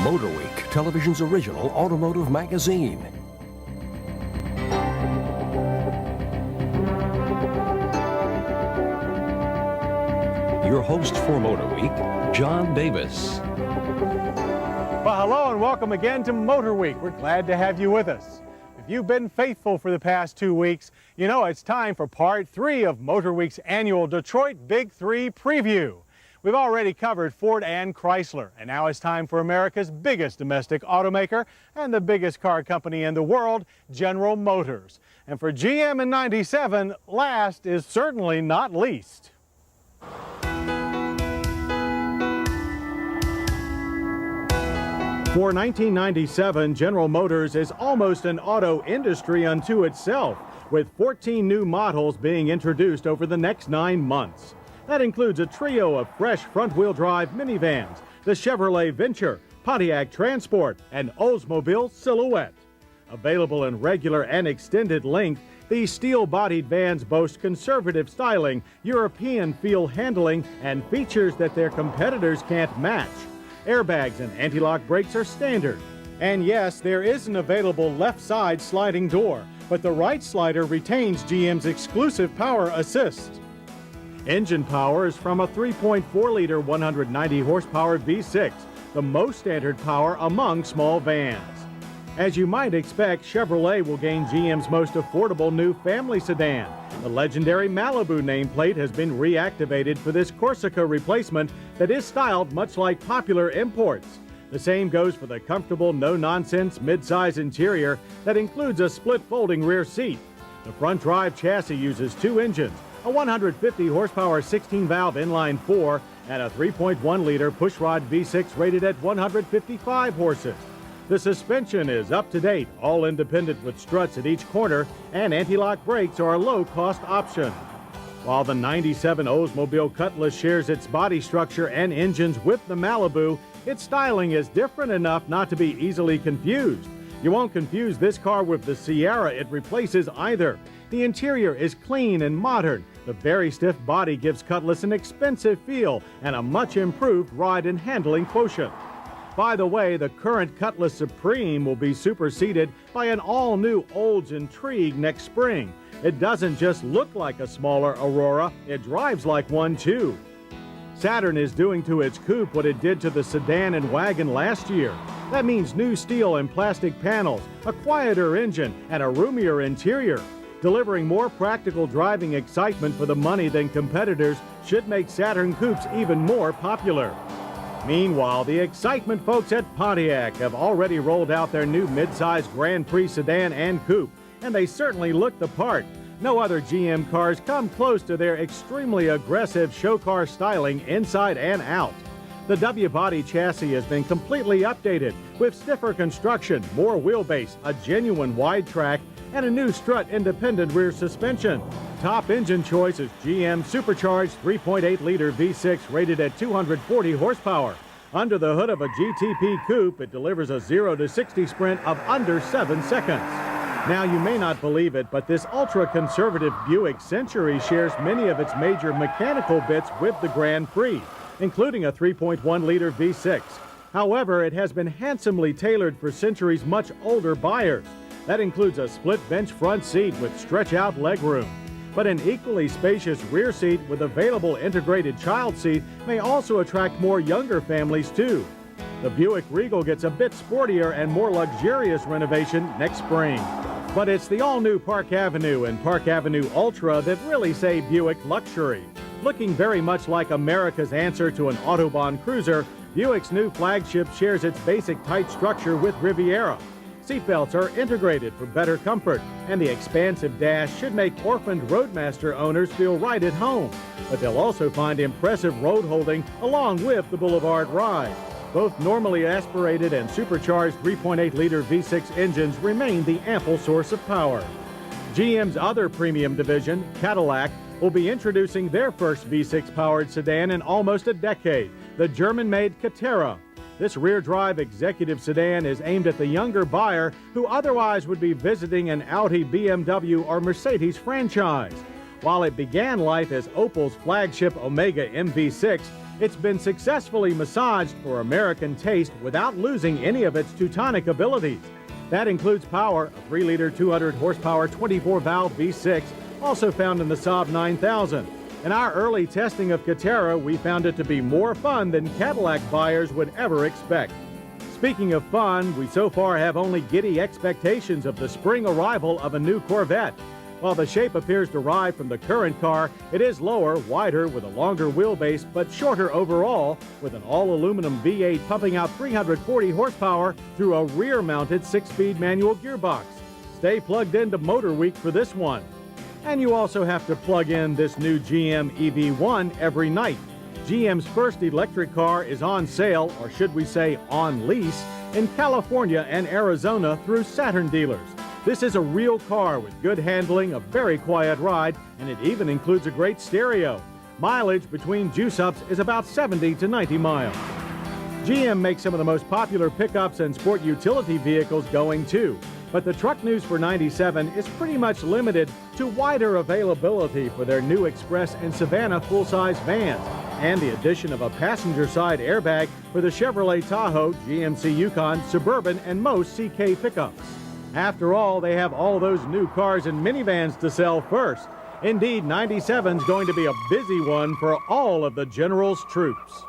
Motorweek, television's original automotive magazine. Your host for Motorweek, John Davis. Well, hello and welcome again to Motorweek. We're glad to have you with us. If you've been faithful for the past 2 weeks, you know it's time for part 3 of Motorweek's annual Detroit Big 3 preview. We've already covered Ford and Chrysler, and now it's time for America's biggest domestic automaker and the biggest car company in the world, General Motors. And for GM in '97, last is certainly not least. For 1997, General Motors is almost an auto industry unto itself, with 14 new models being introduced over the next 9 months. That includes a trio of fresh front-wheel drive minivans, the Chevrolet Venture, Pontiac Transport, and Oldsmobile Silhouette. Available in regular and extended length, these steel-bodied vans boast conservative styling, European feel handling, and features that their competitors can't match. Airbags and anti-lock brakes are standard. And yes, there is an available left side sliding door, but the right slider retains GM's exclusive power assist. Engine power is from a 3.4-liter 190 horsepower V6, the most standard power among small vans. As you might expect, Chevrolet will gain GM's most affordable new family sedan. The legendary Malibu nameplate has been reactivated for this Corsica replacement that is styled much like popular imports. The same goes for the comfortable, no-nonsense mid-size interior that includes a split folding rear seat. The front drive chassis uses 2 engines, a 150 horsepower 16-valve inline 4 and a 3.1-liter pushrod V6 rated at 155 horses. The suspension is up to date, all independent with struts at each corner, and anti-lock brakes are a low-cost option. While the '97 Oldsmobile Cutlass shares its body structure and engines with the Malibu, its styling is different enough not to be easily confused. You won't confuse this car with the Sierra it replaces either. The interior is clean and modern. The very stiff body gives Cutlass an expensive feel and a much improved ride and handling quotient. By the way, the current Cutlass Supreme will be superseded by an all-new Olds Intrigue next spring. It doesn't just look like a smaller Aurora, it drives like one too. Saturn is doing to its coupe what it did to the sedan and wagon last year. That means new steel and plastic panels, a quieter engine, and a roomier interior. Delivering more practical driving excitement for the money than competitors should make Saturn coupes even more popular. Meanwhile, the excitement folks at Pontiac have already rolled out their new mid-size Grand Prix sedan and coupe, and they certainly look the part. No other GM cars come close to their extremely aggressive show car styling inside and out. The W-body chassis has been completely updated with stiffer construction, more wheelbase, a genuine wide track, and a new strut-independent rear suspension. Top engine choice is GM's supercharged 3.8-liter V6 rated at 240 horsepower. Under the hood of a GTP coupe, it delivers a 0-to-60 sprint of under 7 seconds. Now, you may not believe it, but this ultra-conservative Buick Century shares many of its major mechanical bits with the Grand Prix, including a 3.1-liter V6. However, it has been handsomely tailored for Century's much older buyers. That includes a split bench front seat with stretch-out legroom. But an equally spacious rear seat with available integrated child seat may also attract more younger families too. The Buick Regal gets a bit sportier and more luxurious renovation next spring. But it's the all-new Park Avenue and Park Avenue Ultra that really say Buick luxury. Looking very much like America's answer to an Autobahn cruiser, Buick's new flagship shares its basic tight structure with Riviera. Seatbelts are integrated for better comfort, and the expansive dash should make orphaned Roadmaster owners feel right at home. But they'll also find impressive road holding along with the Boulevard ride. Both normally aspirated and supercharged 3.8-liter V6 engines remain the ample source of power. GM's other premium division, Cadillac, will be introducing their first V6-powered sedan in almost a decade, the German-made Catera. This rear-drive executive sedan is aimed at the younger buyer who otherwise would be visiting an Audi, BMW, or Mercedes franchise. While it began life as Opel's flagship Omega MV6, It's been successfully massaged for American taste without losing any of its Teutonic abilities. That includes power, a 3-liter, 200-horsepower, 24-valve V6, also found in the Saab 9000. In our early testing of Catera, we found it to be more fun than Cadillac buyers would ever expect. Speaking of fun, we so far have only giddy expectations of the spring arrival of a new Corvette. While the shape appears derived from the current car, it is lower, wider, with a longer wheelbase, but shorter overall, with an all-aluminum V8 pumping out 340 horsepower through a rear-mounted 6-speed manual gearbox. Stay plugged into Motorweek for this one. And you also have to plug in this new GM EV1 every night. GM's first electric car is on sale, or should we say on lease, in California and Arizona through Saturn dealers. This is a real car with good handling, a very quiet ride, and it even includes a great stereo. Mileage between juice-ups is about 70 to 90 miles. GM makes some of the most popular pickups and sport utility vehicles going too. But the truck news for 97 is pretty much limited to wider availability for their new Express and Savannah full-size vans, and the addition of a passenger side airbag for the Chevrolet Tahoe, GMC Yukon, Suburban, and most CK pickups. After all, they have all those new cars and minivans to sell first. Indeed, 97's going to be a busy one for all of the General's troops.